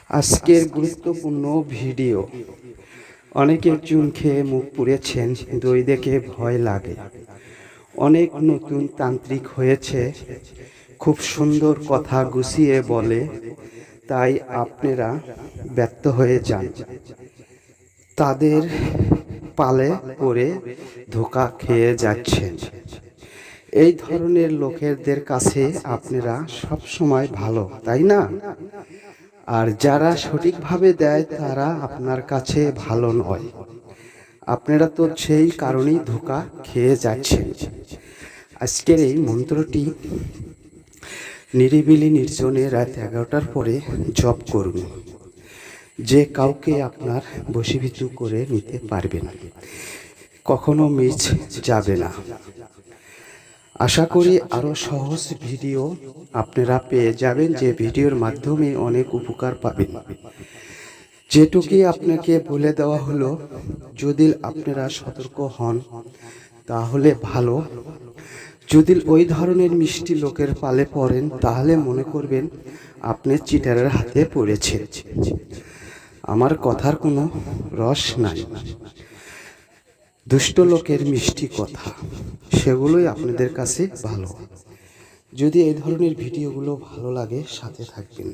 আজকের গুরুত্বপূর্ণ ভিডিও। অনেকে চুন খেয়ে মুখ পুড়েছেন, দই দেখে ভয় লাগে। অনেক নতুন তান্ত্রিক হয়েছে, খুব সুন্দর কথা গুছিয়ে বলে, তাই আপনারা ব্যর্থ হয়ে যান। তাদের পালে পড়ে ধোঁকা খেয়ে যাচ্ছেন। এই ধরনের লোকেদের কাছে আপনারা সব সময় ভালো, তাই না? আর যারা সঠিকভাবে দেয় তারা আপনার কাছে ভালো নয়। আপনারা তো সেই কারণেই ধোঁকা খেয়ে যাচ্ছেন। আজকের এই মন্ত্রটি নিরিবিলি নির্জনে রাত 11টার পরে জপ করুন। যে কাউকে আপনার বশীভূত করে নিতে পারবেন, কখনো মিস যাবে না। আশা করি আরও সহজ ভিডিও আপনারা পেয়ে যাবেন, যে ভিডিওর মাধ্যমে অনেক উপকার পাবেন। যেটুকুই আপনাকে বলে দেওয়া হলো, যদি আপনারা সতর্ক হন তাহলে ভালো। যদি ওই ধরনের মিষ্টি লোকের পালে পড়েন তাহলে মনে করবেন আপনি চিটারের হাতে পড়েছেন। আমার কথার কোনো রস নাই। দুষ্ট লোকের মিষ্টি কথা, সেগুলোই আপনাদের কাছে ভালো। যদি এই ধরনের ভিডিওগুলো ভালো লাগে, সাথে থাকবেন।